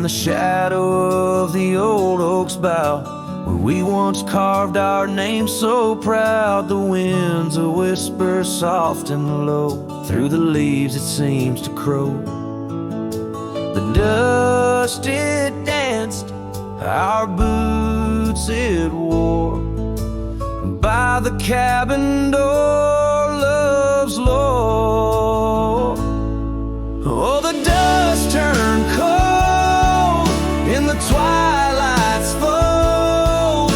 the shadow of the old oak's bough, where we once carved our name so proud. The wind's a whisper soft and low, through the leaves it seems to crow. The dust it danced, our boots it wore, by the cabin door, love's lore. Oh, the dust turned cold in the twilight's fold,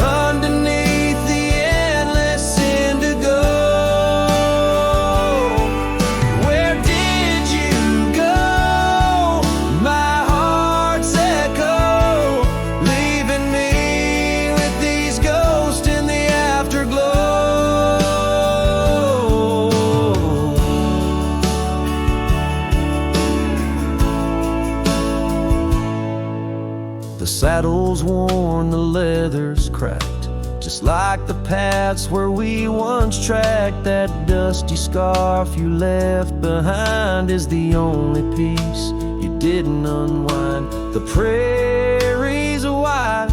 underneath the endless indigo. Where did you go, my heart's echo, leaving me with these ghosts in the afterglow? The saddle's worn, the leather's cracked, just like the paths where we once tracked. That dusty scarf you left behind is the only piece you didn't unwind. The prairie's wide,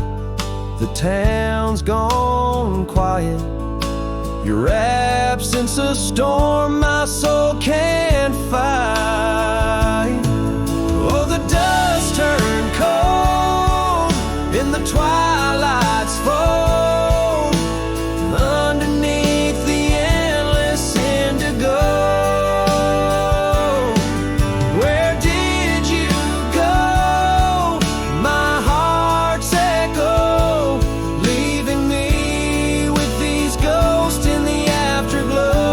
the town's gone quiet, your absence a storm my soul can't fight. Oh, the dust turned cold in the twilight's fold, underneath the endless indigo. Where did you go, my heart's echo, leaving me with these ghosts in the afterglow?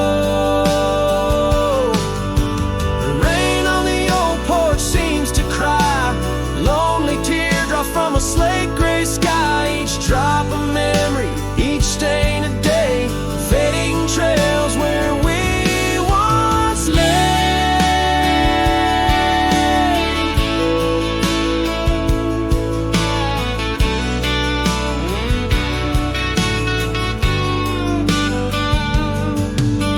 The rain on the old porch seems to cry, lonely teardrops from a slate gray sky. Each drop a memory, each stain a day, fading trails where we once lay.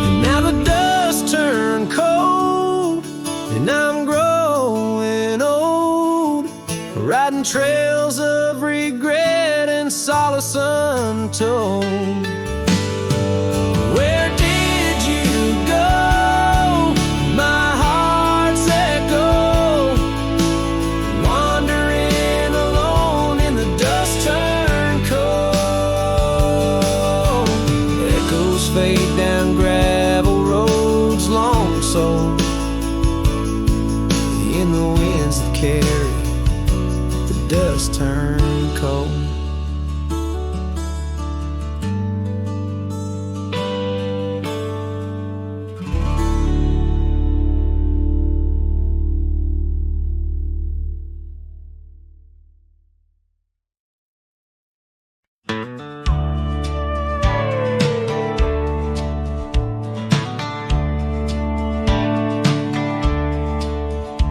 And now the dust turned cold, and I'm growing old, riding trails of regret and solace untold. Where did you go, my heart's echo, wandering alone in the dust turned cold? Echoes fade down gravel roads long sold, in the winds that carry the dust turned cold.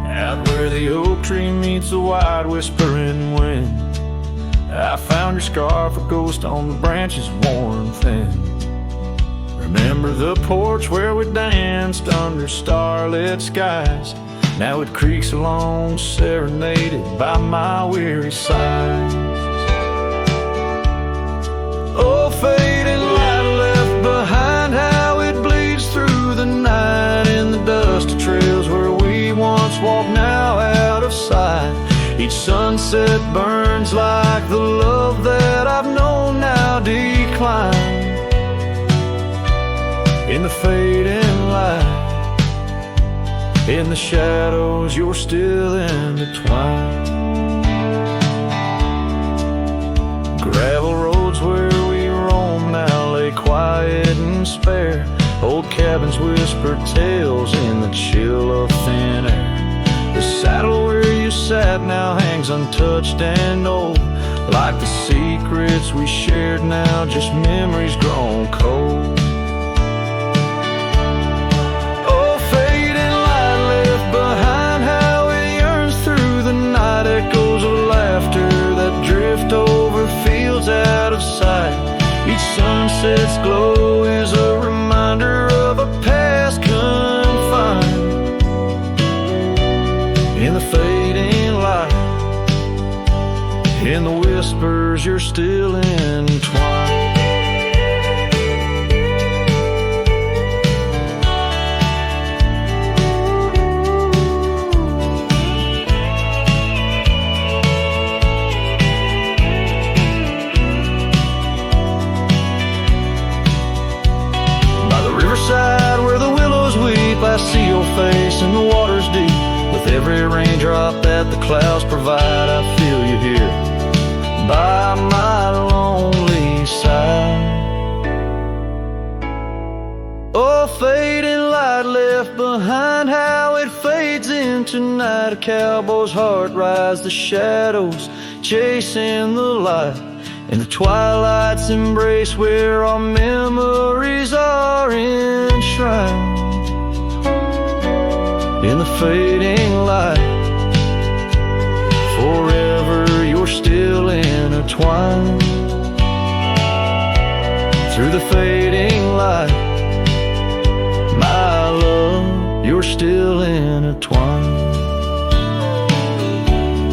Out where the oak tree meets the wide whispering wind, I found your scarf, a ghost on the branches worn thin. Remember the porch where we danced under starlit skies? Now it creaks along, serenaded by my weary sighs. Oh, fading light left behind, how it bleeds through the night in the dusty trails where we once walked, now out of sight. Each sunset burns like the love that I've known now decline. In the fading light, in the shadows, you're still intertwined. Gravel roads where we roam now lay quiet and spare. Old cabins whisper tales in the chill of thin air. The saddle where you sat now hangs untouched and old, like the secrets we shared now just memories grown cold. Oh, fading light left behind, how it yearns through the night. Echoes of laughter that drift over fields out of sight. Each sunset's glow is a reminder of a past confined in the fading light. In the whispers, you're still entwined. Where the willows weep, I see your face in the water's deep. With every raindrop that the clouds provide, I feel you here by my lonely side. Oh, fading light left behind, how it fades into night. A cowboy's heart rides the shadows, chasing the light. In the twilight's embrace where our memories are enshrined. In the fading light, forever you're still intertwined. Through the fading light, my love, you're still intertwined.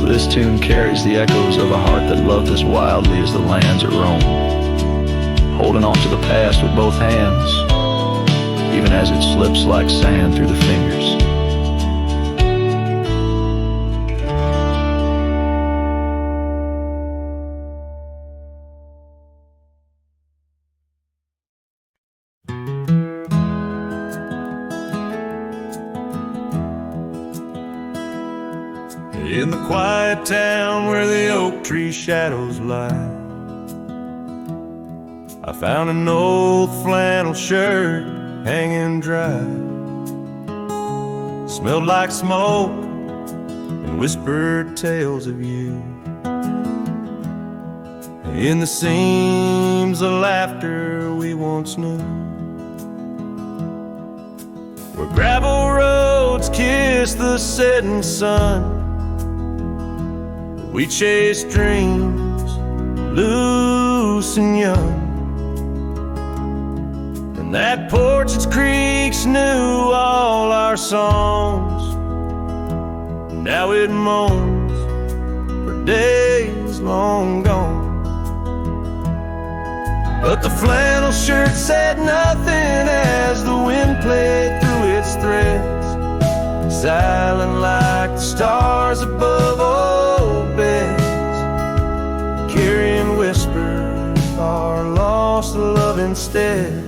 This tune carries the echoes of a heart that loved as wildly as the lands it roamed, holding on to the past with both hands, even as it slips like sand through the fingers. In the quiet town where the oak tree shadows lie, I found an old flannel shirt hanging dry. Smelled like smoke and whispered tales of you. In the seams of laughter we once knew, where gravel roads kiss the setting sun. We chased dreams, loose and young. And that porch, its creaks, knew all our songs. Now it moans for days long gone. But the flannel shirt said nothing as the wind played through its threads, silent like the stars above old beds, carrying whispers of our lost love instead.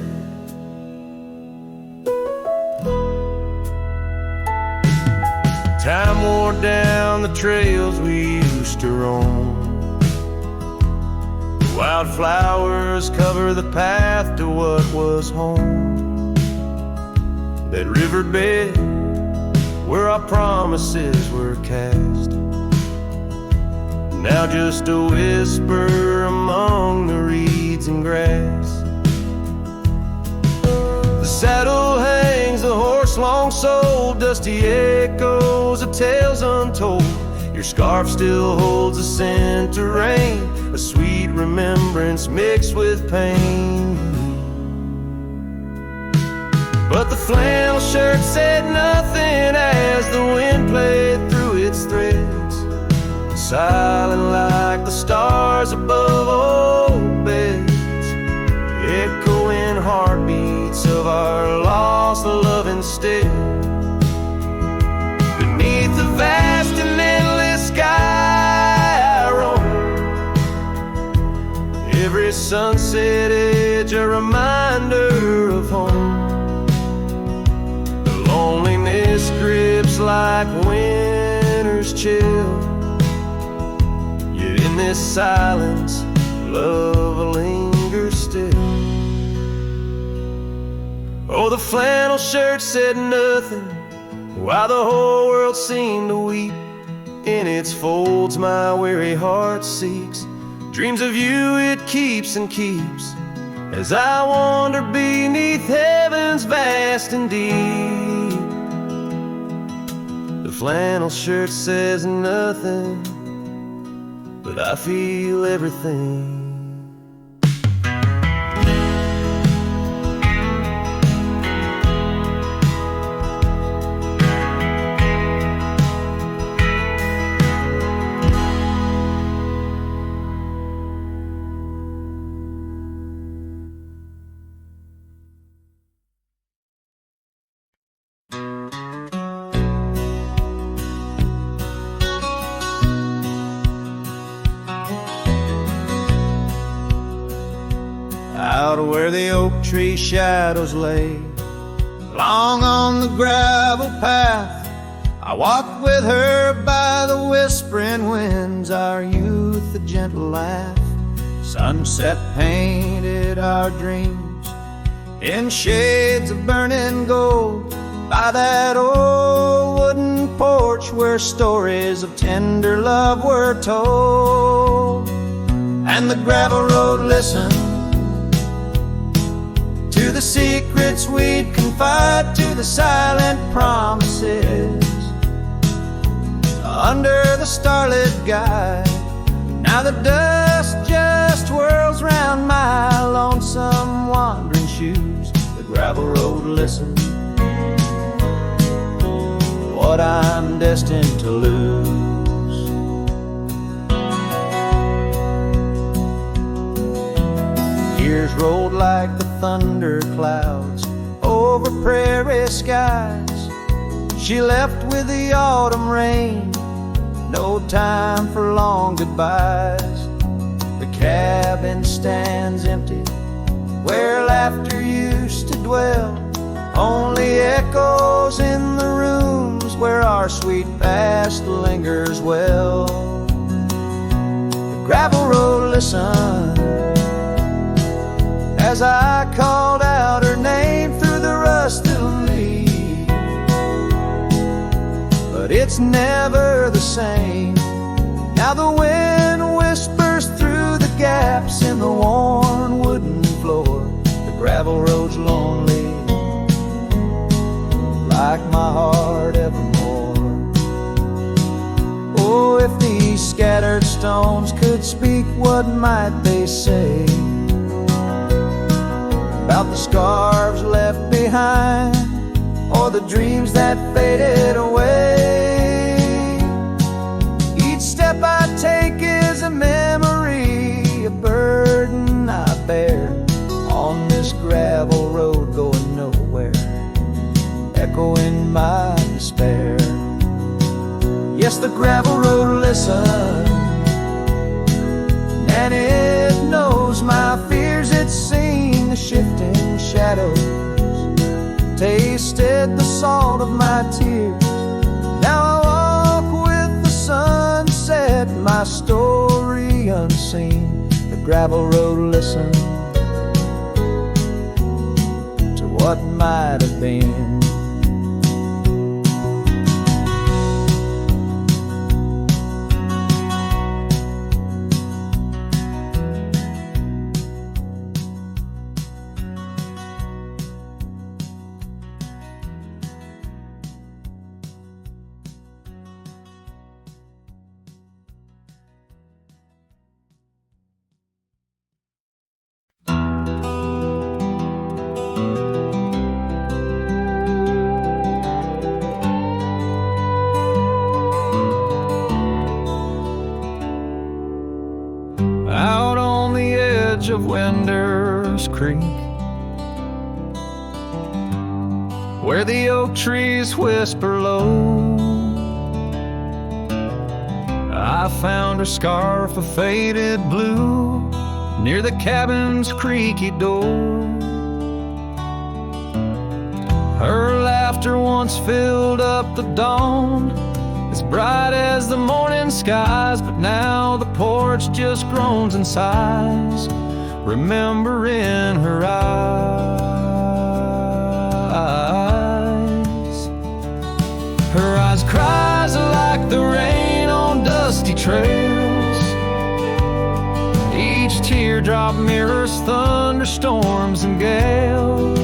Time wore down the trails we used to roam. Wildflowers cover the path to what was home. That riverbed where our promises were cast, now just a whisper among the reeds and grass. The saddle hangs, the horse long sold, dusty echoes of tales untold. Your scarf still holds a scent of rain, a sweet remembrance mixed with pain. But the flannel shirt said nothing as the wind played through its threads, silent like the stars above old beds, echoing heartbeats of our lost love instead. Beneath the vast and endless sky I roam, every sunset edge a reminder of home. Loneliness grips like winter's chill, yet in this silence, love lingers still. Oh, the flannel shirt said nothing, while the whole world seemed to weep. In its folds my weary heart seeks, dreams of you it keeps and keeps, as I wander beneath heaven's vast and deep. The flannel shirt says nothing, but I feel everything. where the oak tree shadows lay. Long on the gravel path, I walked with her by the whispering winds, our youth a gentle laugh. Sunset painted our dreams in shades of burning gold by that old wooden porch where stories of tender love were told. And the gravel road listened to the secrets we'd confide, to the silent promises under the starlit guide. Now the dust just whirls round my lonesome wandering shoes. The gravel road listens, what I'm destined to lose. Years rolled like the thunder clouds over prairie skies. She left with the autumn rain, no time for long goodbyes. The cabin stands empty where laughter used to dwell, only echoes in the rooms where our sweet past lingers well. The gravel road listened as I called out her name through the rust that'll leave, but it's never the same. Now the wind whispers through the gaps in the worn wooden floor. The gravel road's lonely, like my heart evermore. Oh, if these scattered stones could speak, what might they say about the scars left behind, or the dreams that faded away? Each step I take is a memory, a burden I bear on this gravel road going nowhere, echoing my despair. Yes, the gravel road listens, and it knows my fears. It's seen the shifting shadows, tasted the salt of my tears. Now I walk with the sunset, my story unseen. The gravel road listens to what might have been. Of Winder's Creek, where the oak trees whisper low, I found her scarf of faded blue near the cabin's creaky door. Her laughter once filled up the dawn, as bright as the morning skies, but now the porch just groans and sighs, remembering her eyes. Her eyes cries like the rain on dusty trails, each teardrop mirrors thunderstorms and gales.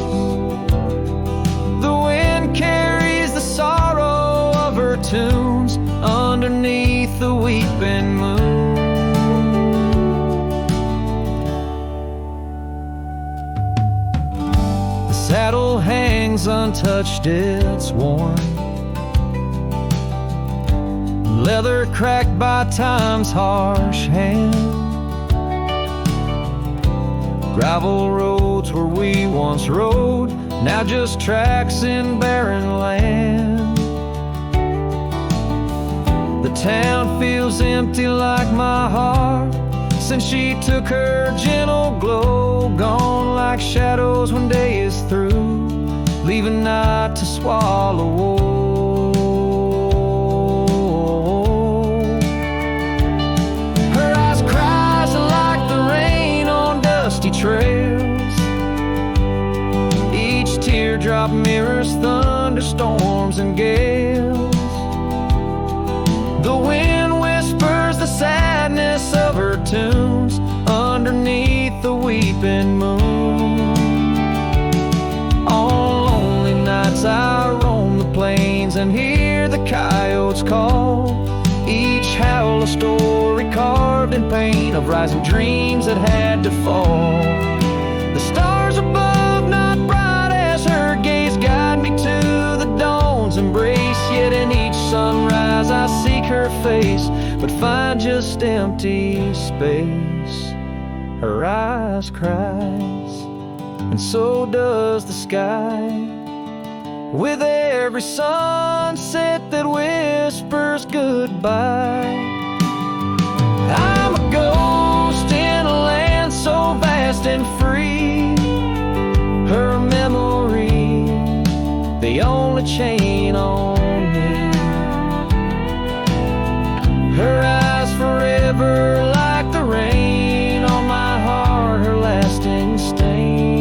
The wind carries the sorrow of her tunes underneath the weeping moon. Saddle hangs untouched, it's worn, leather cracked by time's harsh hand. Gravel roads where we once rode, now just tracks in barren land. The town feels empty like my heart, since she took her gentle glow. Gone like shadows when day is through, leaving night to swallow. Her eyes cries like the rain on dusty trails. Each teardrop mirrors thunderstorms and gales. The wind whispers the sadness of her tunes underneath the weeping moon. On lonely nights I roam the plains and hear the coyotes call. Each howl a story carved in pain of rising dreams that had to fall. The stars above not bright as her gaze guide me to the dawn's embrace. Yet in each sunrise I seek her face, but find just empty space. Her eyes cries, and so does the sky, with every sunset that whispers goodbye. I'm a ghost in a land so vast and free. Her memory, the only chain on me. Her eyes forever like the rain on my heart, her lasting stain.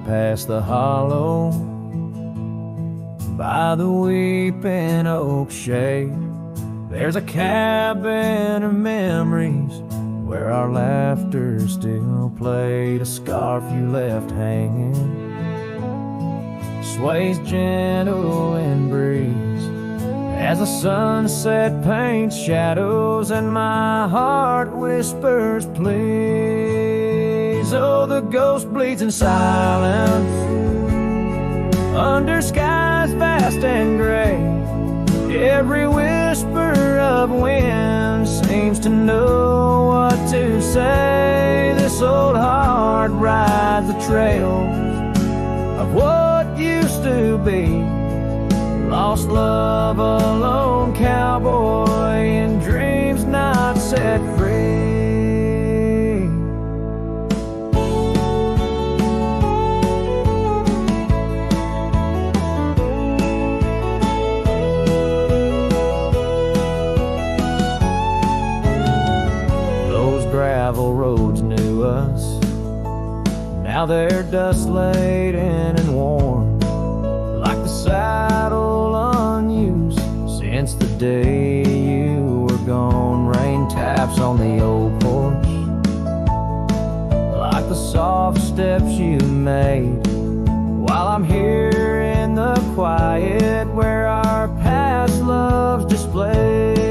Past the hollow, by the weeping oak shade, there's a cabin of memories where our laughter still played. A scarf you left hanging sways gentle in breeze as the sunset paints shadows and my heart whispers please. Oh, the ghost bleeds in silence under skies vast and gray. Every whisper of wind seems to know what to say. This old heart rides the trails of what used to be. Lost love, a lone cowboy in dreams not set free. Gravel roads knew us, now they're dust laden and worn, like the saddle unused since the day you were gone. Rain taps on the old porch like the soft steps you made, while I'm here in the quiet where our past loves displayed.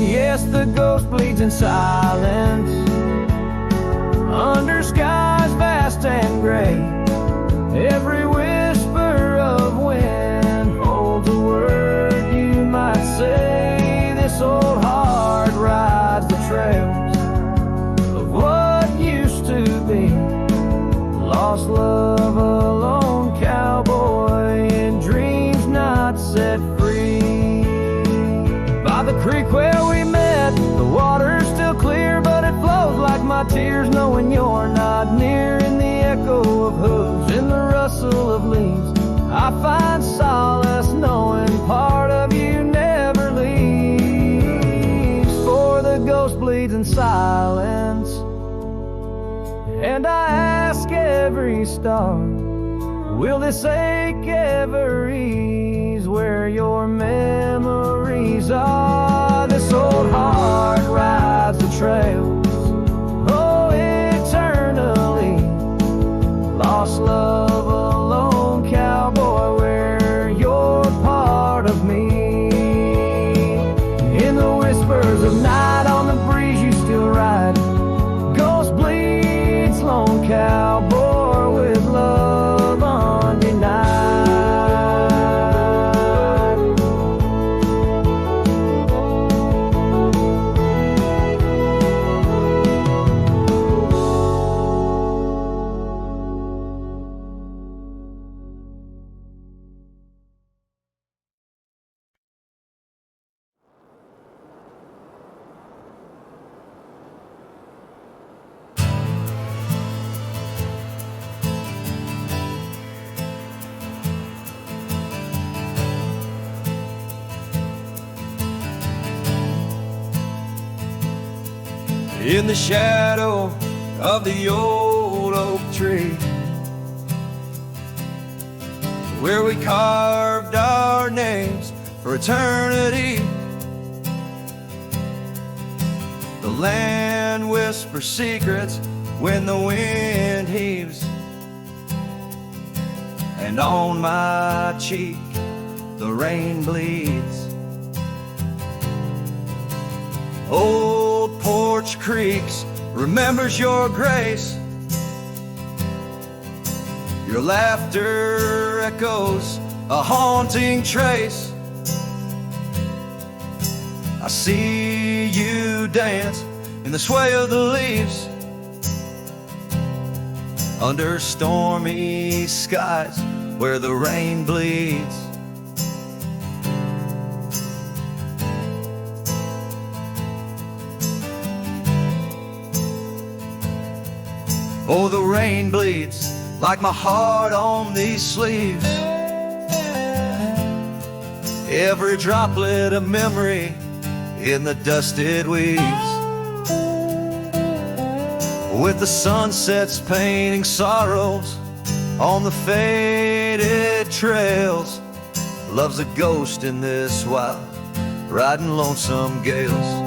Yes, the ghost bleeds in silence under skies vast and gray. Every whisper of wind holds a word you might say. This old heart rides the trails of what used to be. Lost love, a lone cowboy in dreams not set free. By the creek where we met, the water's still clear, but it flows like my tears, knowing you're not near. In the echo of hooves, in the rustle of leaves, I find solace knowing part of you never leaves. For the ghost bleeds in silence, and I ask every star, will this ache ever ease where your memories are? This old heart rides the trails, oh, eternally. Lost love, a lone cowboy, where you're part of me. In the whispers of night, on the breeze you still ride. Ghost bleeds, lone cowboy. in the shadow of the old oak tree, where we carved our names for eternity. The land whispers secrets when the wind heaves, and on my cheek the rain bleeds. Old Porch Creeks remembers your grace. Your laughter echoes a haunting trace. I see you dance in the sway of the leaves, under stormy skies where the rain bleeds. Oh, the rain bleeds like my heart on these sleeves. Every droplet of memory in the dusted weeds, with the sunsets painting sorrows on the faded trails. Love's a ghost in this wild, riding lonesome gales.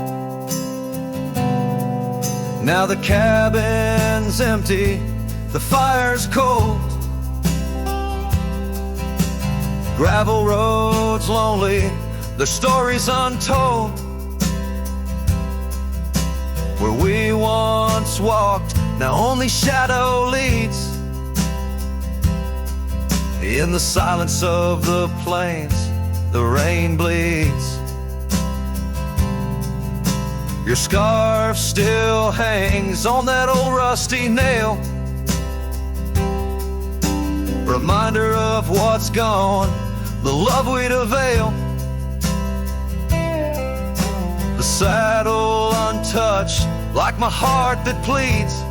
Now the cabin's empty, the fire's cold, gravel roads lonely, the stories untold. Where we once walked, now only shadow leads. In the silence of the plains, the rain bleeds. Your scarf still hangs on that old rusty nail, reminder of what's gone, the love we'd avail. The saddle untouched, like my heart that pleads.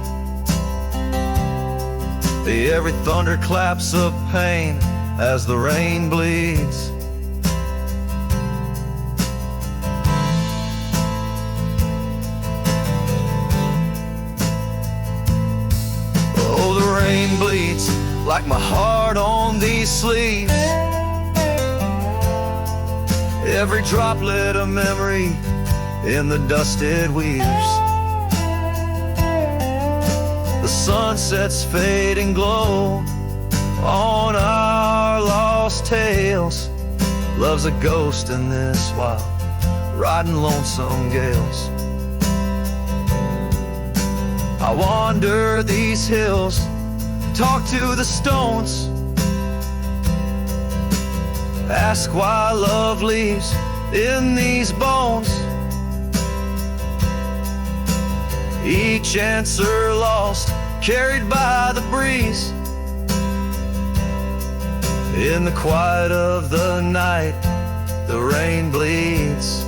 Every thunder claps of pain as the rain bleeds. Oh, the rain bleeds like my heart on these sleeves. Every droplet of memory in the dusted weaves. The sunset's fading glow on our lost tales. Love's a ghost in this wild, riding lonesome gales. I wander these hills, talk to the stones, ask why love leaves in these bones. Each answer lost, carried by the breeze. In the quiet of the night, the rain bleeds.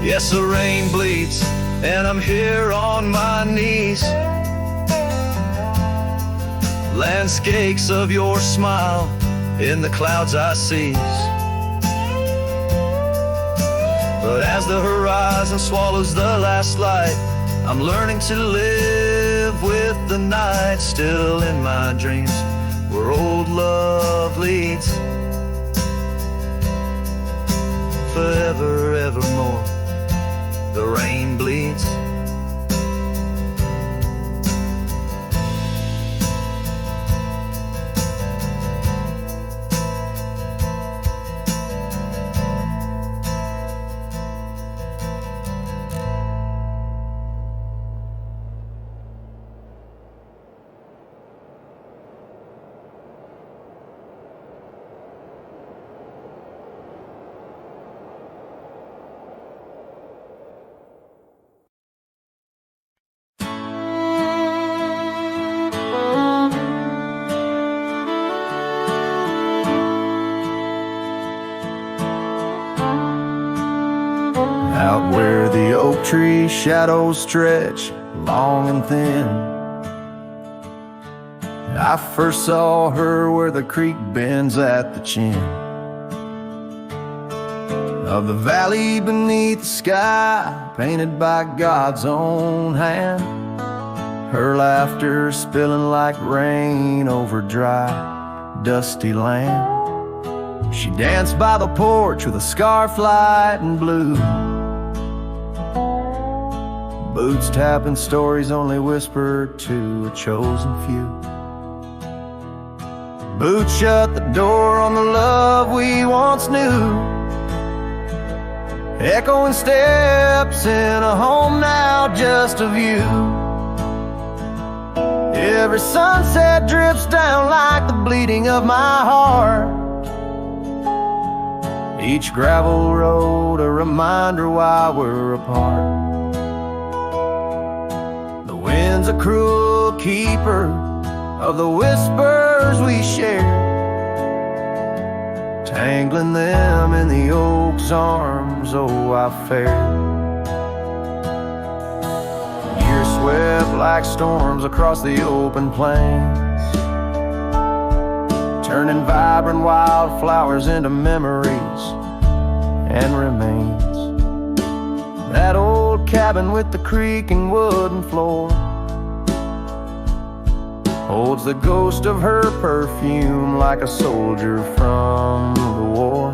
Yes, the rain bleeds, and I'm here on my knees. Landscapes of your smile in the clouds I seize. But as the horizon swallows the last light, I'm learning to live with the night. Still in my dreams, where old love leads. Forever, evermore, the rain bleeds. Out where the oak tree shadows stretch long and thin, I first saw her where the creek bends at the chin. of the valley beneath the sky, painted by God's own hand. Her laughter spilling like rain over dry, dusty land. She danced by the porch with a scarf light and blue, boots tapping stories only whispered to a chosen few. Boots shut the door on the love we once knew, echoing steps in a home now just a view. Every sunset drips down like the bleeding of my heart, each gravel road a reminder why we're apart. The wind's a cruel keeper of the whispers we share, tangling them in the oak's arms, oh I fared. Years swept like storms across the open plains, turning vibrant wildflowers into memories and remains. That old cabin with the creaking wooden floor holds the ghost of her perfume like a soldier from the war.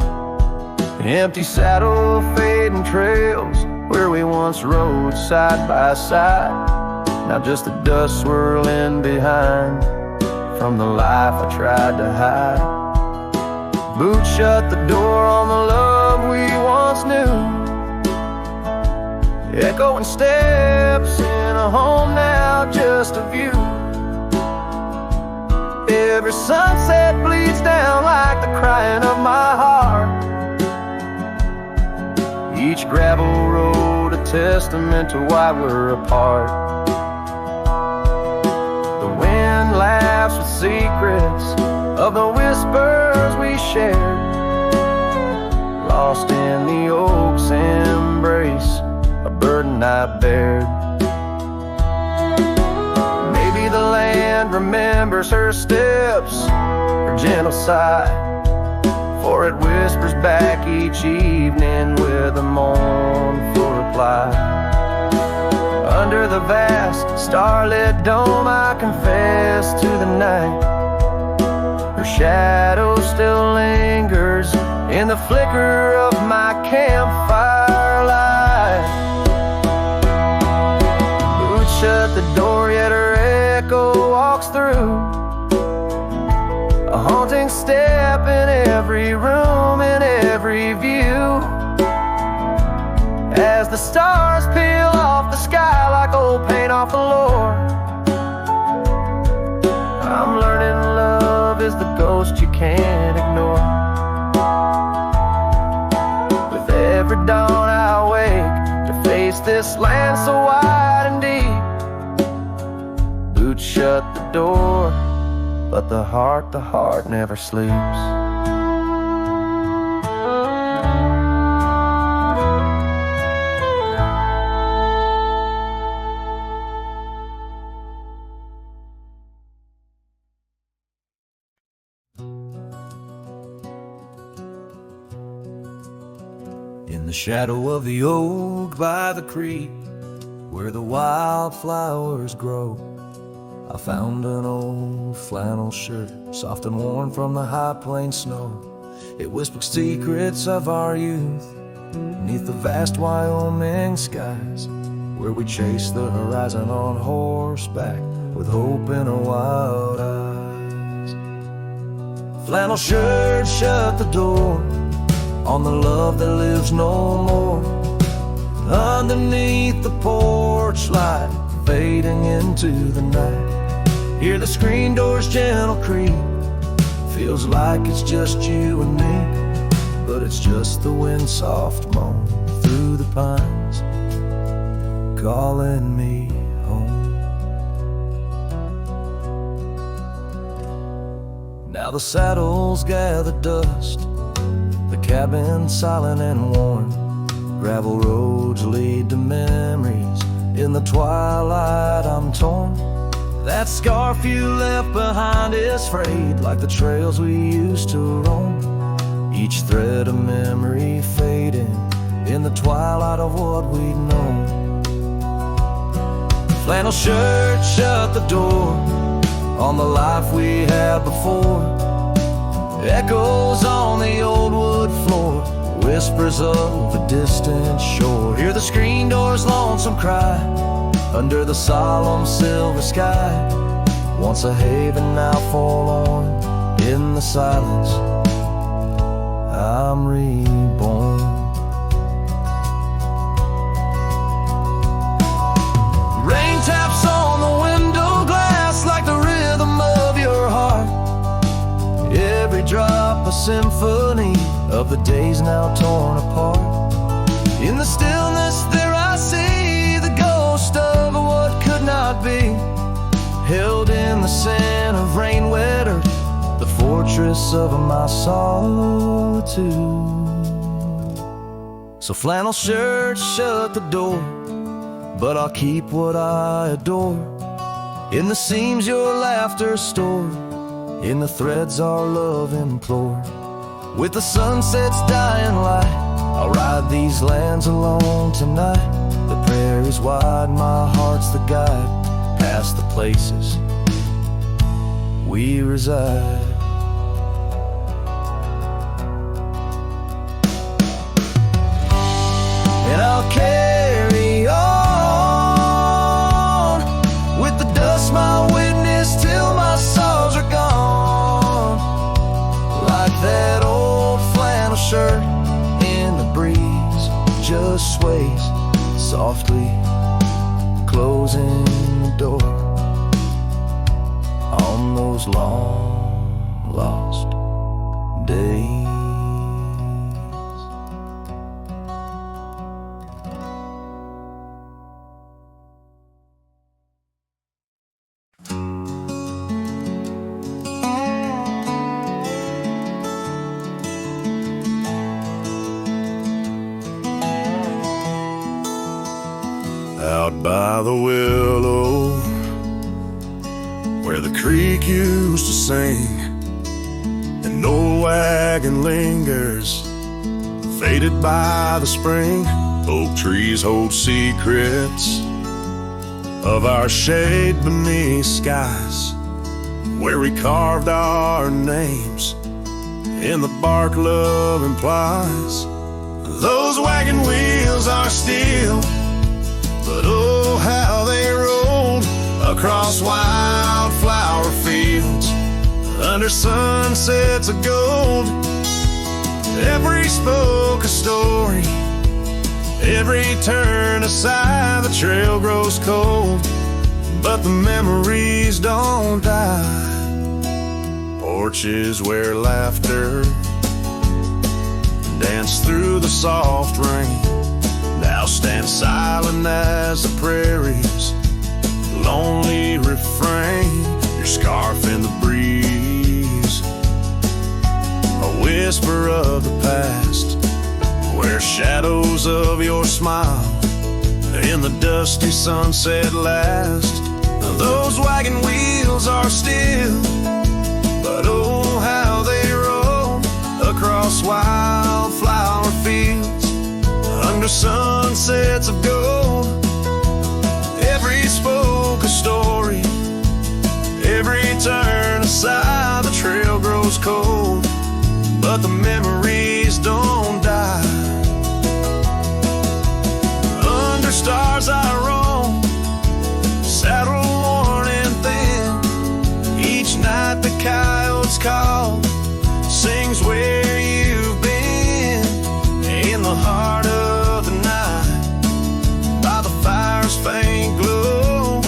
Empty saddle, fading trails where we once rode side by side, now just the dust swirling behind from the life I tried to hide. Boots shut the door on the love we once knew, echoing steps in a home now just a view. Every sunset bleeds down like the crying of my heart, each gravel road a testament to why we're apart. The wind laughs with secrets of the whispers we shared, lost in the oak's embrace, a burden I bared. Maybe the land remembers her steps, her gentle sigh, for it whispers back each evening with a mournful reply. Under the vast starlit dome I confess to the night, her shadow still lingers in the flicker of my campfire light. Boots shut the door yet her echo walks through, a haunting step in every room, in every view, as the stars peel off the sky like old paint off the floor. I'm learning love is the ghost you can't ignore. With every dawn I wake to face this land so wide and deep. Boots shut the door, but the heart never sleeps. In the shadow of the oak by the creek, where the wildflowers grow, I found an old flannel shirt, soft and warm from the high plain snow. It whispered secrets of our youth, beneath the vast Wyoming skies, where we chased the horizon on horseback, with hope in our wild eyes. Flannel shirt shut the door on the love that lives no more. Underneath the porch light, fading into the night, hear the screen door's gentle creak. Feels like it's just you and me, but it's just the wind soft moan through the pines, calling me home. Now the saddles gather dust, the cabin silent and warm. Gravel roads lead to memories, in the twilight I'm torn. That scarf you left behind is frayed like the trails we used to roam. each thread of memory fading in the twilight of what we'd known. Flannel shirt shut the door on the life we had before. Echoes on the old wood floor, whispers of a distant shore. Hear the screen door's lonesome cry under the solemn silver sky. Once a haven, now forlorn in the silence, I'm reborn. Rain taps on the window glass like the rhythm of your heart. Every drop a symphony of the days now torn apart. In the stillness there I see the ghost of what could not be, held in the scent of rain-wet earth, the fortress of my solitude. So flannel shirts shut the door, but I'll keep what I adore. In the seams your laughter stored, in the threads our love implored. With the sunset's dying light, I'll ride these lands alone tonight. The prairie's wide, my heart's the guide, past the places we reside. And I'll carry on with the dust my witness till my sorrows are gone. Like that old flannel shirt in the breeze, just sways softly, closing the door on those long lost days. Out by the willow, where the creek used to sing, an old wagon lingers, faded by the spring. Oak trees hold secrets of our shade beneath skies, where we carved our names in the bark love implies. Those wagon wheels are steel, but oh, how they rolled across wildflower fields under sunsets of gold. Every spoke a story, every turn aside, the trail grows cold, but the memories don't die. Porches where laughter danced through the soft rain now stand silent as the prairie's lonely refrain. Your scarf in the breeze, a whisper of the past, where shadows of your smile in the dusty sunset last. Those wagon wheels are still, but oh, how they roll across wildflower fields under sunsets of gold. Every spoke a story, every turn aside, the trail grows cold, but the memories don't die. Under stars I roam, saddle worn and thin. Each night the coyotes call, sings where you've been. In the heart of the night, by the fire's faint glow,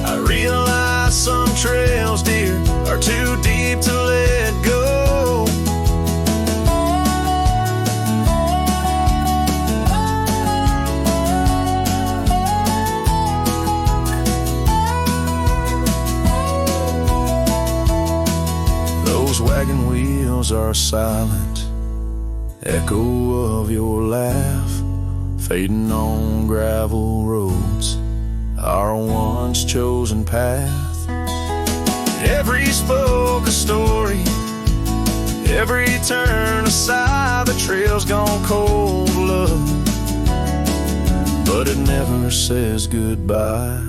I realize some trails, dear, are too deep to let go. Those wagon wheels are a silent echo of your laugh, fading on gravel roads, our once chosen path. Every spoke a story, Every turn aside, the trail's gone cold, love, but it never says goodbye.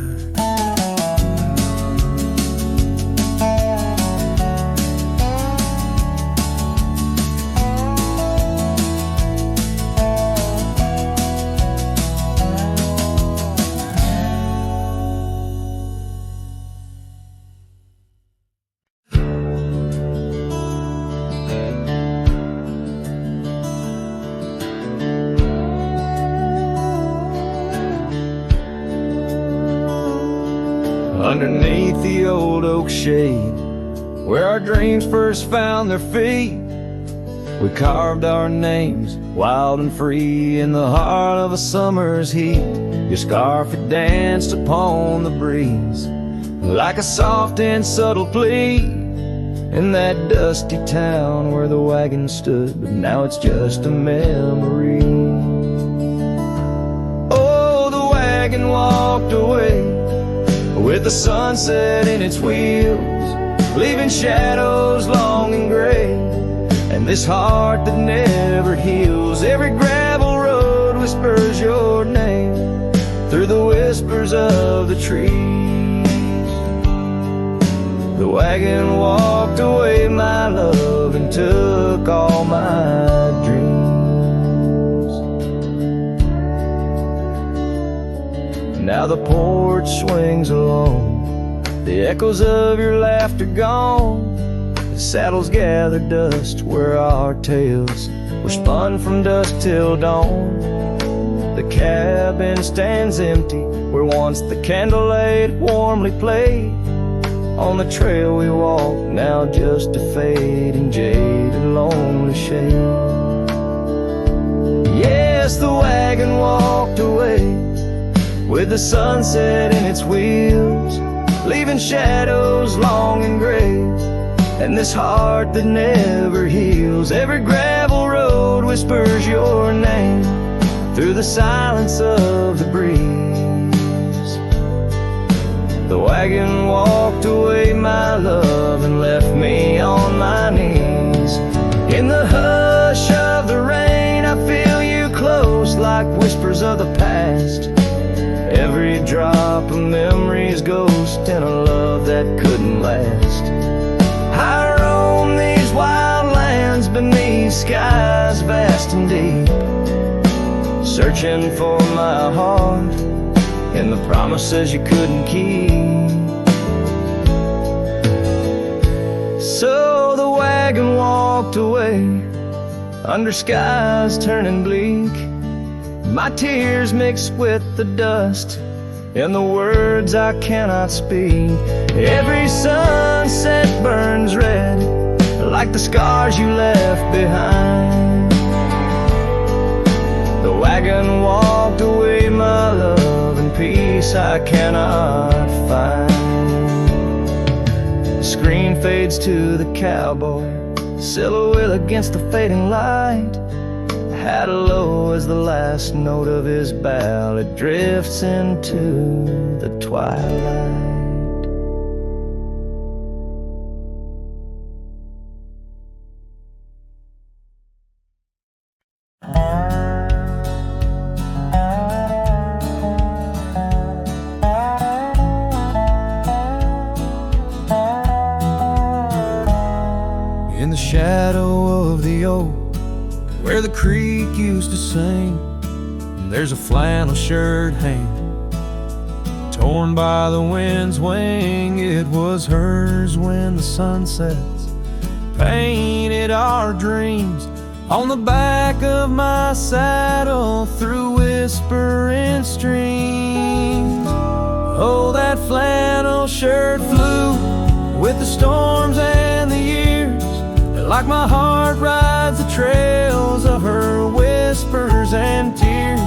Underneath the old oak shade, where our dreams first found their feet, we carved our names, wild and free, in the heart of a summer's heat. Your scarf had danced upon the breeze, like a soft and subtle plea, in that dusty town where the wagon stood, but now it's just a memory. Oh, the wagon walked away with the sunset in its wheels, leaving shadows long and gray, and this heart that never heals. Every gravel road whispers your name through the whispers of the trees. The wagon walked away, my love, and took all my dreams. Now the porch swings alone, the echoes of your laughter gone. The saddles gather dust where our tales were spun from dusk till dawn. The cabin stands empty where once the candlelight warmly played. On the trail we walk, now just a fading, jaded, lonely shade. Yes, the wagon walked away with the sunset in its wheels, leaving shadows long and gray, and this heart that never heals. Every gravel road whispers your name through the silence of the breeze. The wagon walked away, my love, and left me on my knees. In the hush of the rain, I feel you close like whispers of the past. Every drop of memory's ghost in a love that couldn't last. I roam these wild lands beneath skies vast and deep, searching for my heart and the promises you couldn't keep. So the wagon walked away under skies turning bleak. My tears mixed with the dust and the words I cannot speak. Every sunset burns red like the scars you left behind. The wagon walked away, my love, and peace I cannot find. The screen fades to the cowboy, silhouette against the fading light. How low as the last note of his ballad drifts into the twilight. In the shadow of the oak where the creek used to sing, there's a flannel shirt hanging, torn by the wind's wing. It was hers when the sun sets painted our dreams on the back of my saddle through whispering streams. Oh, that flannel shirt flew with the storms and the years, like my heart rides the trails of her whispers and tears.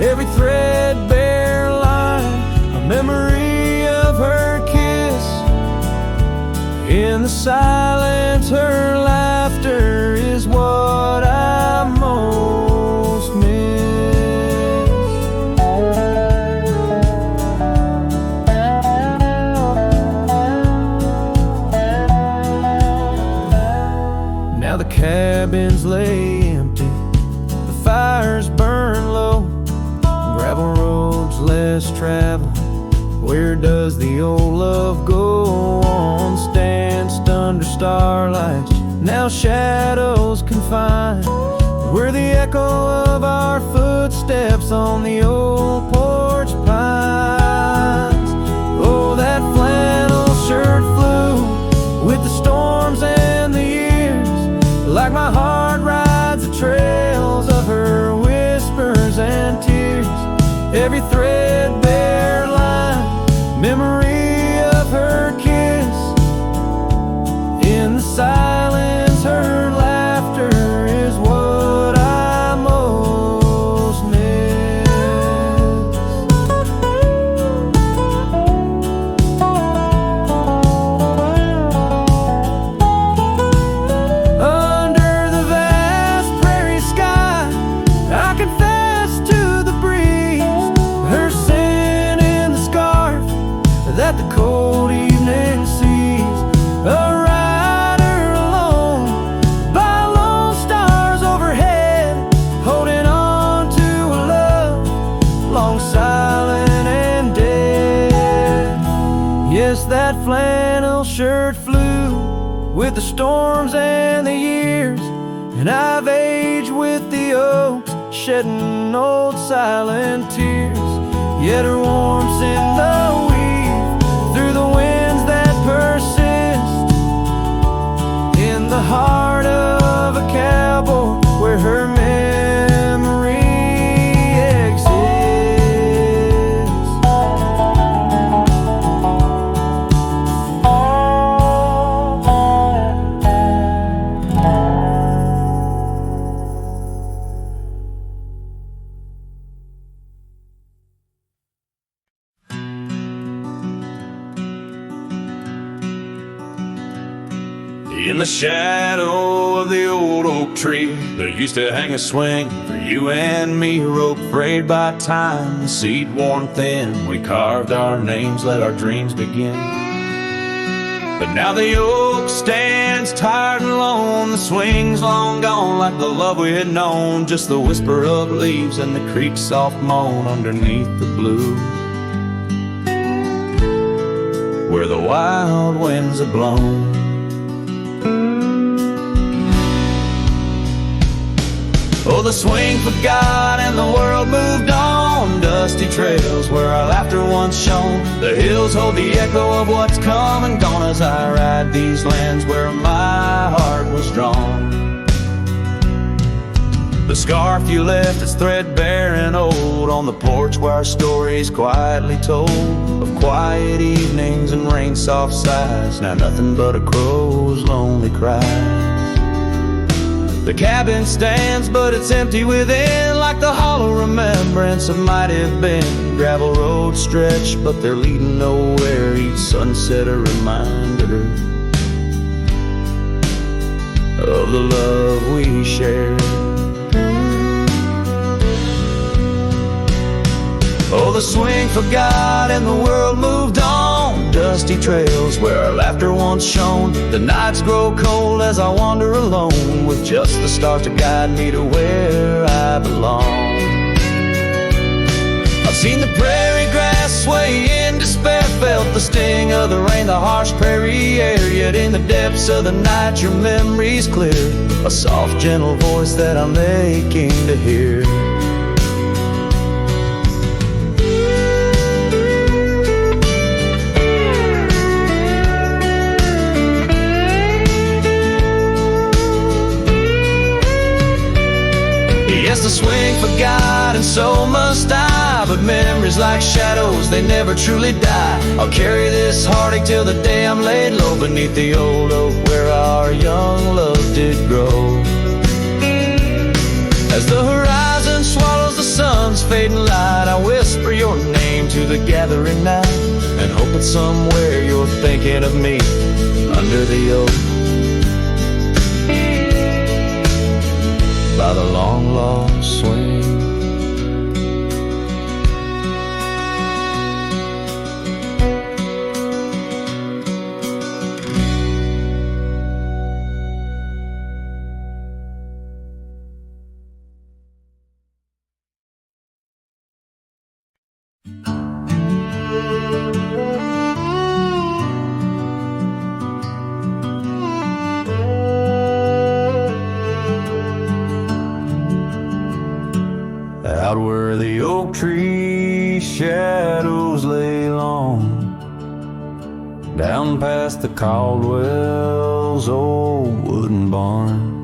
Every threadbare line, a memory of her kiss. In the silence, her laughter is what I most miss. Now the travel. Where does the old love go? Once danced under starlights, now shadows confine. We're the echo of our footsteps on the old porch pines. Oh, that flannel shirt flew with the storms and the years, like my heart rides the trails of her whispers and tears. Every threadbare line, memory of her kiss. In the silence, her laughter is what I most miss. Under the vast prairie sky, I confess to the breeze her sin in the scarf that the cold evening sees. A rider alone by lone stars overhead, holding on to a love long silent and dead. Yes, that flannel shirt flew with the storms and the years, and I've aged with the oaks, shedding old silent tears. Yet her warmth's in the weave, through the winds that persist, in the heart of a cowboy where her memory exists. In the shadow of the old oak tree, there used to hang a swing for you and me, a rope frayed by time, the seed worn thin. We carved our names, let our dreams begin. But now the oak stands tired and alone, the swing's long gone like the love we had known, just the whisper of leaves and the creek's soft moan underneath the blue, where the wild winds have blown. Oh, the swing forgot and the world moved on, dusty trails where our laughter once shone. The hills hold the echo of what's come and gone as I ride these lands where my heart was drawn. The scarf you left is threadbare and old on the porch where our stories quietly told, of quiet evenings and rain-soft sighs, now nothing but a crow's lonely cry. The cabin stands, but it's empty within, like the hollow remembrance of might have been. Gravel roads stretch, but they're leading nowhere, each sunset a reminder of the love we shared. Oh, the swing forgot and the world moved on, dusty trails where our laughter once shone. The nights grow cold as I wander alone, with just the stars to guide me to where I belong. I've seen the prairie grass sway in despair, felt the sting of the rain, the harsh prairie air. Yet in the depths of the night your memory's clear, a soft gentle voice that I'm aching to hear. Yes, the swing forgot and so must I, but memories like shadows, they never truly die. I'll carry this heartache till the day I'm laid low beneath the old oak where our young love did grow. As the horizon swallows the sun's fading light, I whisper your name to the gathering night, and hope that somewhere you're thinking of me under the oak by the long lost swing. down past the Caldwell's old wooden barn.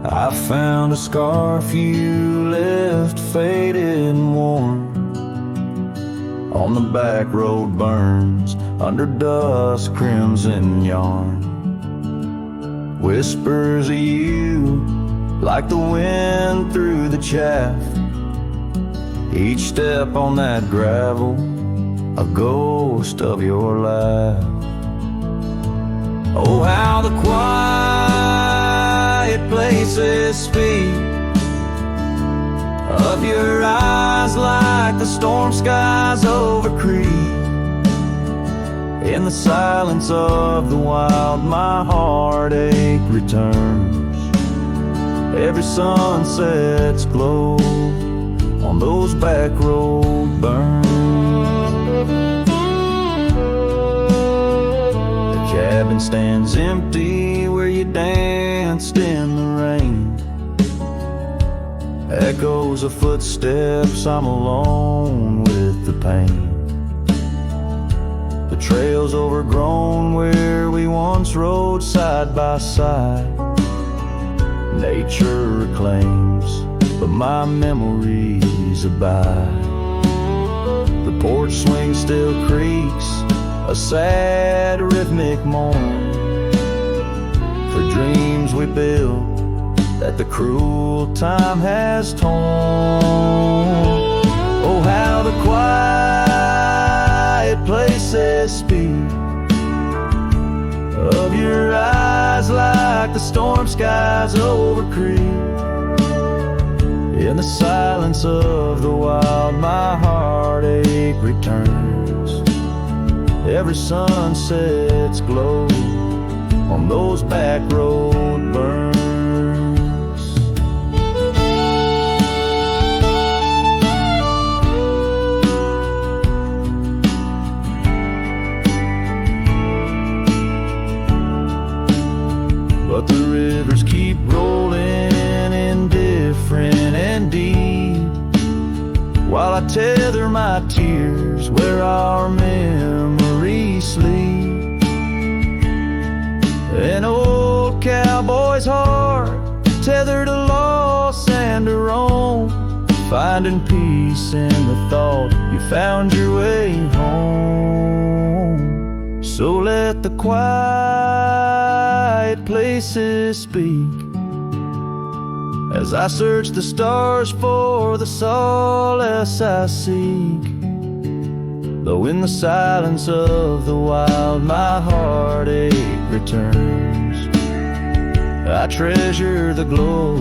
I found a scarf you left faded and worn. On the back road burns under dust crimson yarn. Whispers of you like the wind through the chaff. Each step on that gravel, a ghost of your laugh. Oh, how the quiet places speak of your eyes like the storm skies over Crete. In the silence of the wild, my heartache returns. Every sunset's glow on those back road burns. The cabin stands empty where you danced in the rain. Echoes of footsteps, I'm alone with the pain. The trail's overgrown where we once rode side by side. Nature reclaims, but my memories abide. The porch swing still creaks, a sad rhythmic moan, for dreams we built that the cruel time has torn. Oh, how the quiet places speak of your eyes like the storm skies over Crete. In the silence of the wild, my heartache returns. Every sunset's glow on those back road burns. But the rivers keep rolling indifferent and deep, while I tether my tears where our memories sleep. An old cowboy's heart tethered to loss and to roam, finding peace in the thought you found your way home. So let the quiet places speak as I search the stars for the solace I seek. Though in the silence of the wild, my heartache returns, I treasure the glow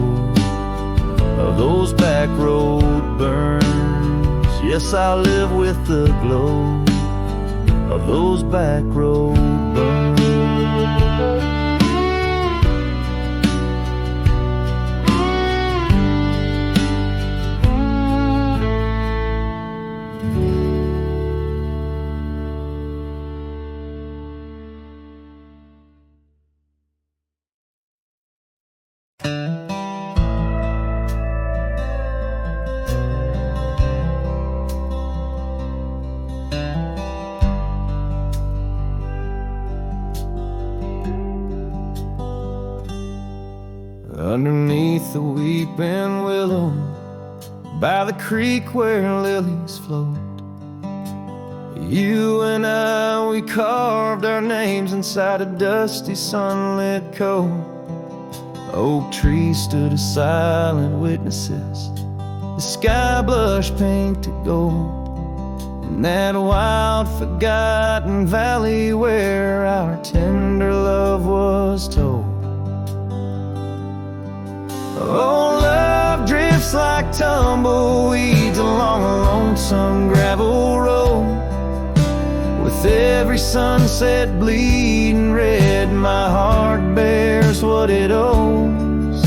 of those back road burns. Yes, I live with the glow of those back road burns. Underneath the weeping willow, by the creek where lilies float, you and I, we carved our names inside a dusty sunlit cove. Oak trees stood as silent witnesses, the sky blushed pink to gold, in that wild forgotten valley where our tender love was told. Oh, love drifts like tumbleweeds along a lonesome gravel road. With every sunset bleeding red, my heart bears what it owes.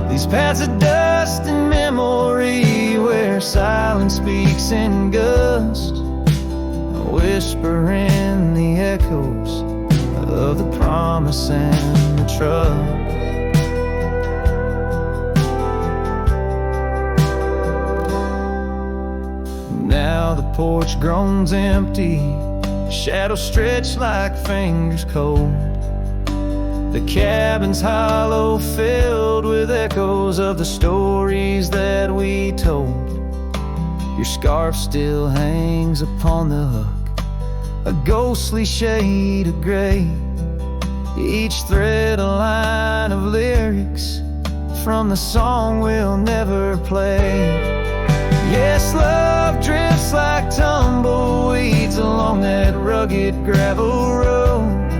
These paths of dust and memory where silence speaks in gust, a whisper in the echoes of the promise and the trust. Now the porch groans empty, Shadows stretch like fingers cold. The cabin's hollow, filled with echoes of the stories that we told. Your scarf still hangs upon the hook, a ghostly shade of gray. Each thread a line of lyrics from the song we'll never play. Yes, love drifts like tumbleweeds along that rugged gravel road.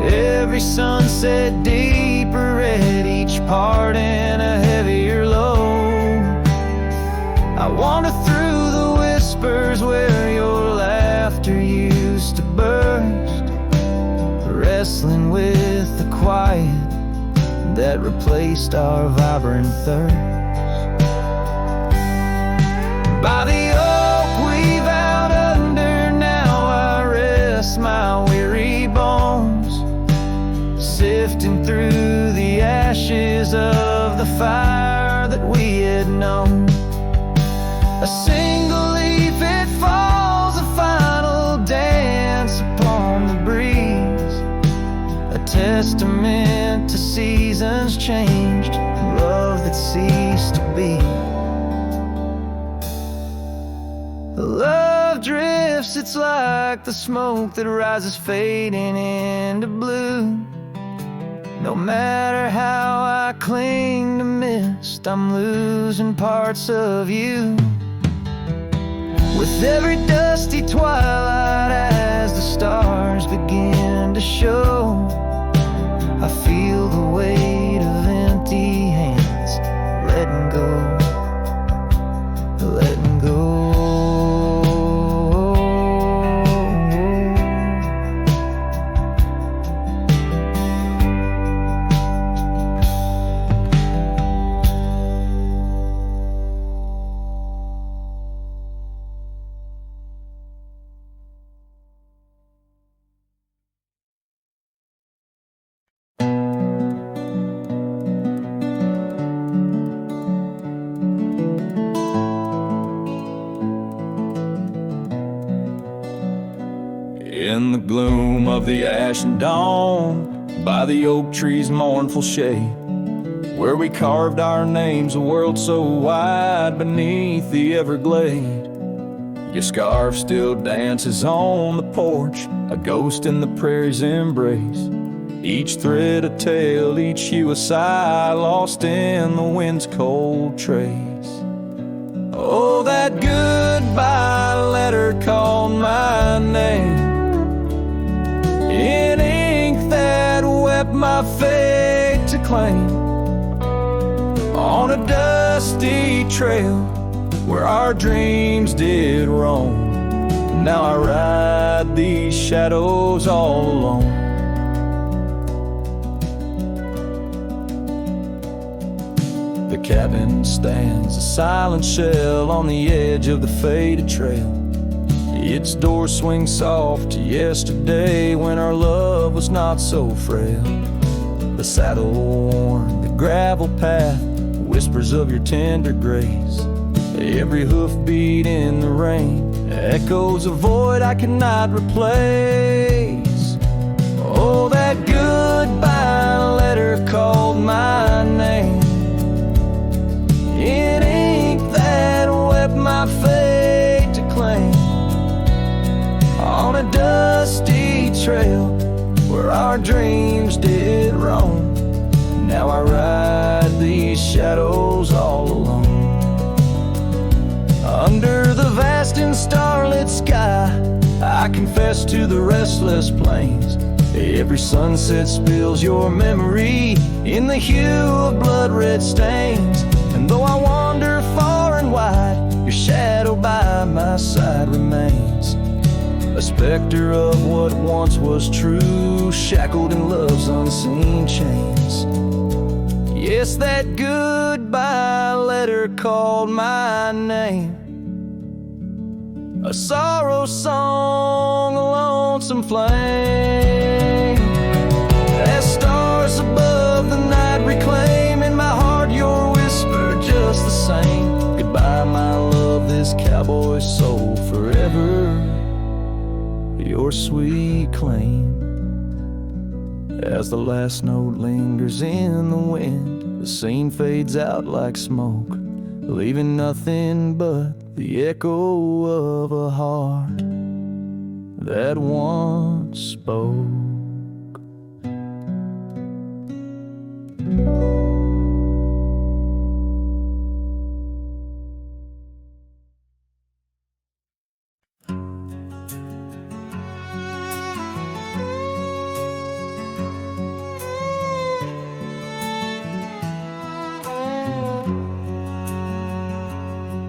Every sunset deeper red, each part in a heavier load. I wander through the whispers where your laughter used to burst, wrestling with the quiet that replaced our vibrant thirst. By the oak we vowed under, now I rest my weary bones, sifting through the ashes of the fire that we had known. A single leaf, it falls, a final dance upon the breeze, a testament to seasons changed, love that ceased to be. Love drifts, it's like the smoke that rises fading into blue. No matter how I cling to mist, I'm losing parts of you. With every dusty twilight, as the stars begin to show, I feel the weight of empty hands, letting go, letting go. In the gloom of the ashen dawn, by the oak tree's mournful shade, where we carved our names, a world so wide beneath the everglade. Your scarf still dances on the porch, a ghost in the prairie's embrace. Each thread a tale, each hue a sigh, lost in the wind's cold trace. Oh, that goodbye letter called my name in ink that wept my fate to claim, on a dusty trail where our dreams did roam. Now I ride these shadows all alone. The cabin stands a silent shell on the edge of the faded trail. Its door swings soft to yesterday when our love was not so frail. The saddle worn, the gravel path, whispers of your tender grace. Every hoofbeat in the rain echoes a void I cannot replace. Oh, that goodbye letter called my name in ink that wept my fate to claim, on a dusty trail where our dreams did roam. Now I ride these shadows all alone. Under the vast and starlit sky, I confess to the restless plains. Every sunset spills your memory in the hue of blood-red stains. And though I wander far and wide, your shadow by my side remains, a specter of what once was true, shackled in love's unseen chains. Yes, that goodbye letter called my name, a sorrow song, a lonesome flame. As stars above the night reclaim in my heart your whisper just the same. Goodbye, my love, this cowboy soul forever your sweet claim. As the last note lingers in the wind, the scene fades out like smoke, leaving nothing but the echo of a heart that once spoke.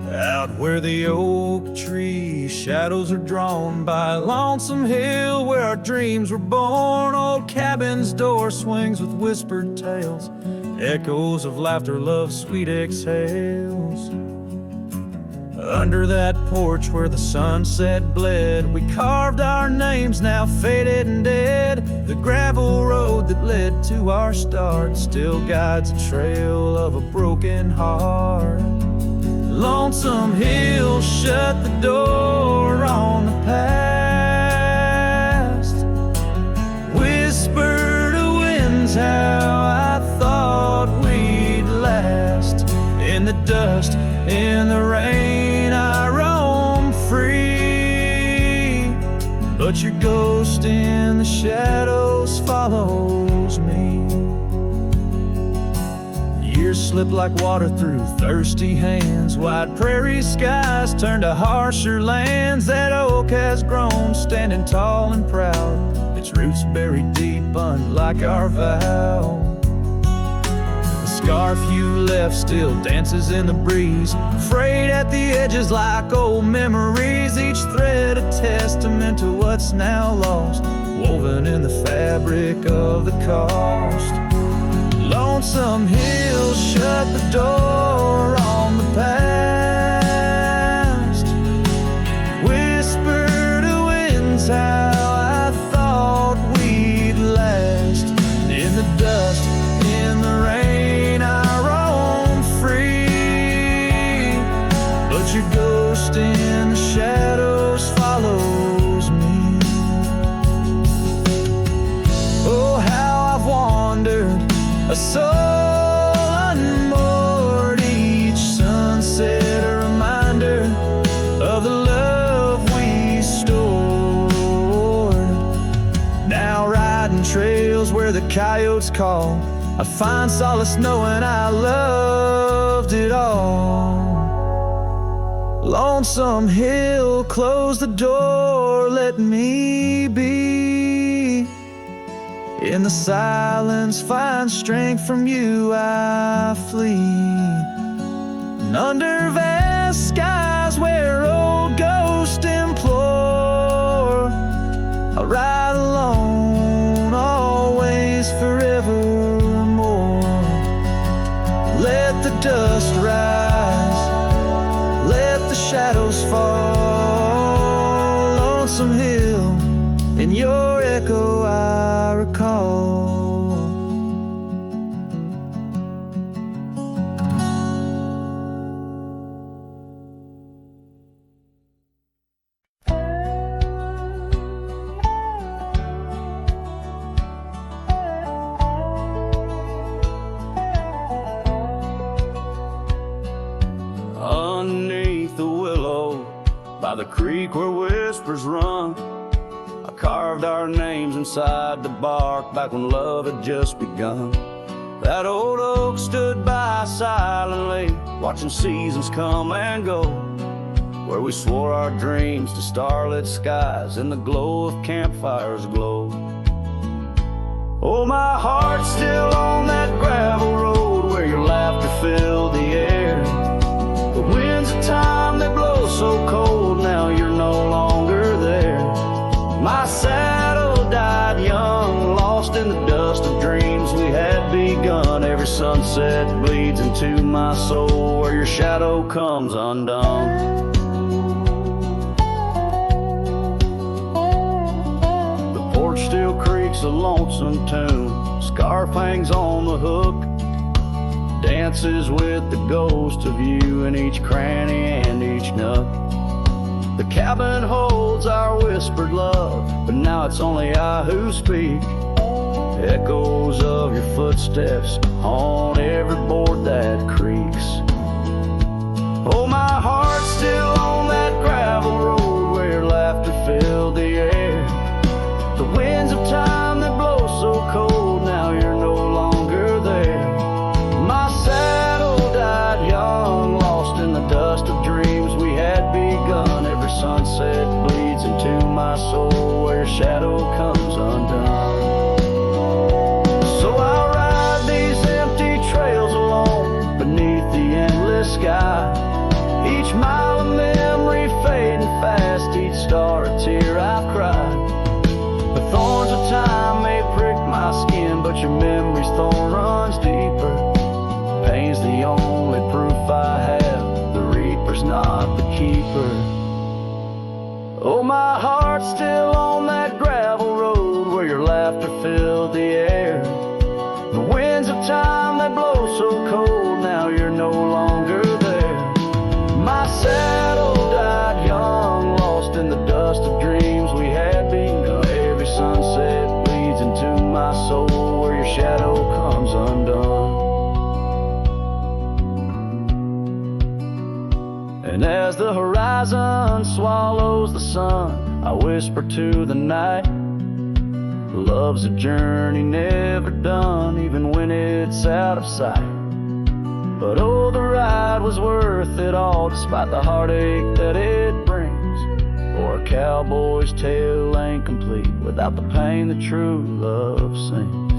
Out where the oak tree shadows are drawn by a lonesome hill where our dreams were born, old cabin's door swings with whispered tales, echoes of laughter, love's sweet exhales. Under that porch where the sunset bled, we carved our names, now faded and dead. The gravel road that led to our start still guides a trail of a broken heart. Lonesome Hill shut the door on the past. Whisper to winds how I thought we'd last. In the dust, in the rain, I roam free, but your ghost in the shadows follows me. Years slip like water through thirsty hands. Wide prairie skies turn to harsher lands. That oak has grown, standing tall and proud, its roots buried deep, unlike our vow. The scarf you left still dances in the breeze, frayed at the edges like old memories. Each thread a testament to what's now lost, woven in the fabric of the cost. Lonesome Hill shut the door on the past. Whisper to winds how I thought we'd last. In the dust, in the rain, I roam free, but your ghost in the shadows follows me. Oh, how I've wandered, a soul unmoored, each sunset a reminder of the love we stored. Now riding trails where the coyotes call, I find solace knowing I loved it all. Lonesome Hill, close the door, let me be. In the silence, find strength from you, I flee. And under vast skies where old ghosts implore, I'll ride alone, always, forevermore. Let the dust rise, let the shadows fall. Lonesome Hill, in your echo I recall. Underneath the willow, by the creek where whispers run, I carved our names inside the bark back when love had just begun. That old oak stood by silently, watching seasons come and go, where we swore our dreams to starlit skies and the glow of campfires glow. Oh, my heart's still on that gravel road where your laughter filled the air. The winds of time that blow so cold, now you're no longer there. My saddle died young, lost in the dust of dreams we had begun. Every sunset bleeds into my soul where your shadow comes undone. The porch still creaks a lonesome tune, scarf hangs on the hook, dances with the ghost of you in each cranny and each nook. The cabin holds our whispered love, but now it's only I who speak. Echoes of your footsteps on every board that creaks. Oh, my heart's still on that gravel road where your laughter filled the air. The winds of time that blow so cold, now you're no longer there. My saddle died young, lost in the dust of dreams we had begun. Every sunset bleeds into my soul where your shadow comes undone. So I'll ride these empty trails alone beneath the endless sky. Each mile of memory fading fast, each star a tear I've cried. The thorns of time may prick my skin, but your memory's thorn runs deeper. Pain's the only proof I have, the reaper's not the keeper. Oh, my heart's still on that gravel road where your laughter filled the air. The winds of time that blow so cold, now you're no longer there. My saddle died young, lost in the dust of dreams we had begun. Every sunset bleeds into my soul where your shadow comes undone. And as the horizon swallows the sun, I whisper to the night, love's a journey never done, even when it's out of sight. But oh, the ride was worth it all, despite the heartache that it brings. For a cowboy's tale ain't complete without the pain that true love sings.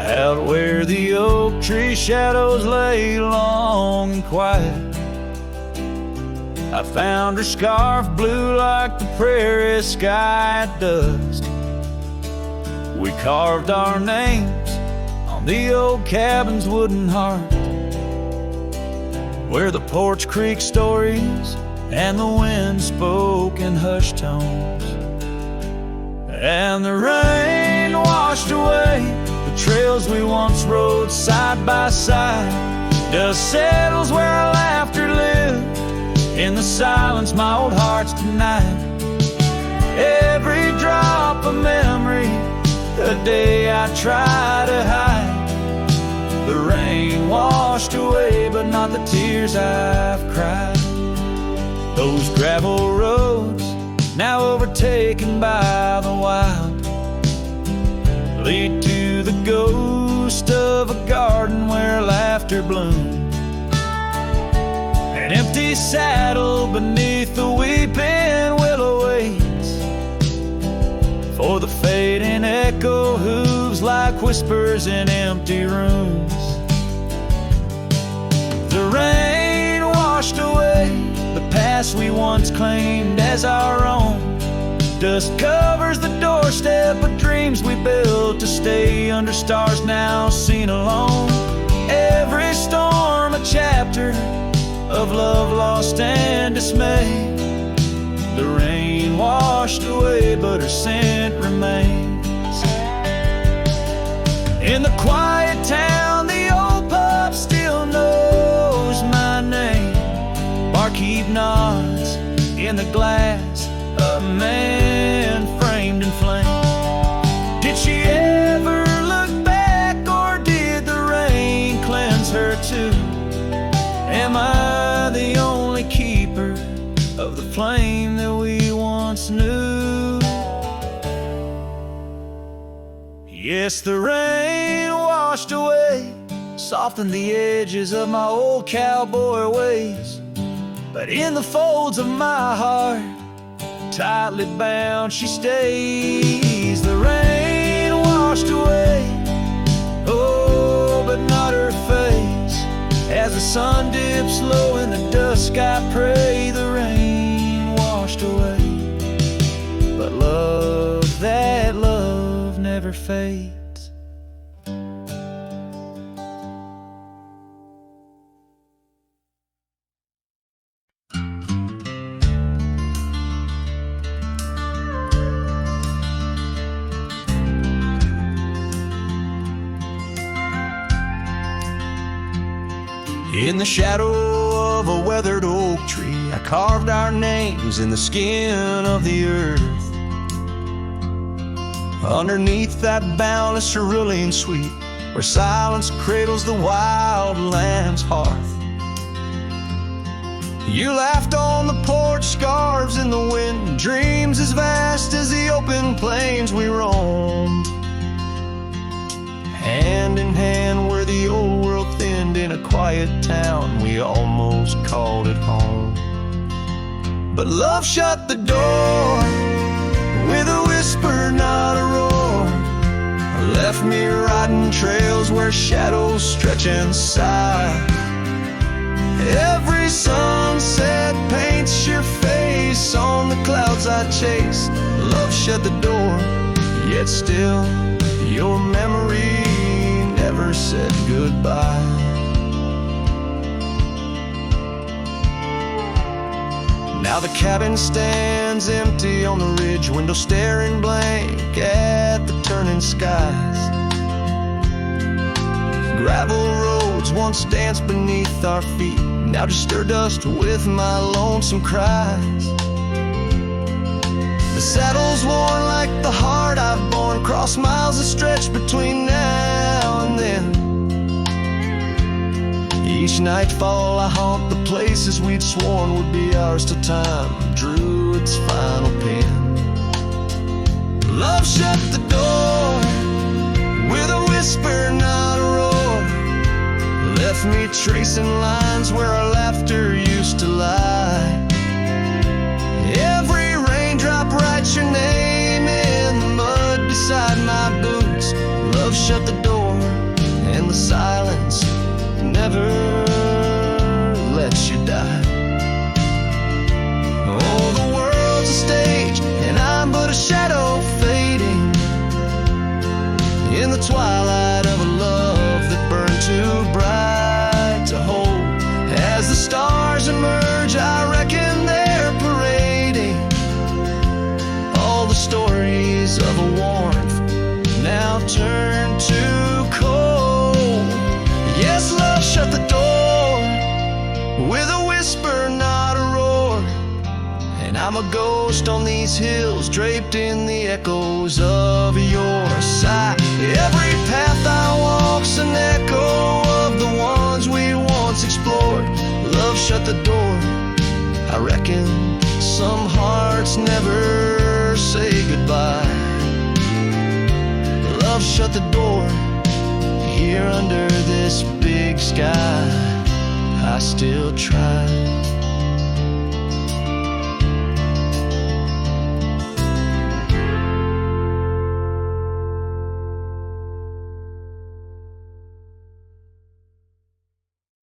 Out where the oak tree shadows lay long and quiet, I found her scarf blue like the prairie sky at dusk. We carved our names on the old cabin's wooden heart, where the porch creaked stories and the wind spoke in hushed tones. And the rain washed away the trails we once rode side by side. Dust settles where our laughter lived in the silence my old heart's denied. Every drop of memory, a day I try to hide. The rain washed away, but not the tears I've cried. Those gravel roads, now overtaken by the wild, lead to the ghost of a garden where laughter bloomed. An empty saddle beneath the weeping willow waits for the fading echo hooves like whispers in empty rooms. The rain washed away the past we once claimed as our own. Dust covers the doorstep of dreams we built to stay under stars now seen alone. Every storm a chapter of love lost and dismay. The rain washed away, but her scent remains. In the quiet town, the old pub still knows my name. Barkeep nods in the glass, a man framed in flame. Did she ever look back, or did the rain cleanse her too? Am I the only keeper of the flame that we once knew? Yes, the rain washed away, softened the edges of my old cowboy ways. But in the folds of my heart, tightly bound she stays. The rain washed away, oh, but not her face. As the sun dips low in the dusk, I pray the rain washed away. But love, that love fades. In the shadow of a weathered oak tree, I carved our names in the skin of the earth. Underneath that boundless cerulean sweet, where silence cradles the wild lamb's hearth. You laughed on the porch, scarves in the wind, dreams as vast as the open plains we roamed. Hand in hand where the old world thinned, in a quiet town we almost called it home. But love shut the door with a whisper, not a roar. Left me riding trails where shadows stretch and sigh. Every sunset paints your face on the clouds I chase. Love shut the door, yet still your memory never said goodbye. Now the cabin stands empty on the ridge, window staring blank at the turning skies. Gravel roads once danced beneath our feet, now just stir dust with my lonesome cries. The saddle's worn like the heart I've borne, cross miles that stretch between now and then. Each nightfall I haunt the places we'd sworn would be ours till time drew its final pen. Love shut the door with a whisper, not a roar. Left me tracing lines where our laughter used to lie. Every raindrop writes your name in the mud beside my boots. Love shut the door, and the silence never lets you die. Oh, the world's a stage, and I'm but a shadow fading in the twilight of a love that burned too bright to hold. As the stars emerge, I reckon they're parading all the stories of a warmth now turned to cold. Yes, love shut the door with a whisper, not a roar. And I'm a ghost on these hills, draped in the echoes of your sigh. Every path I walk's an echo of the ones we once explored. Love shut the door, I reckon some hearts never say goodbye. Love shut the door, here under this big sky I still try.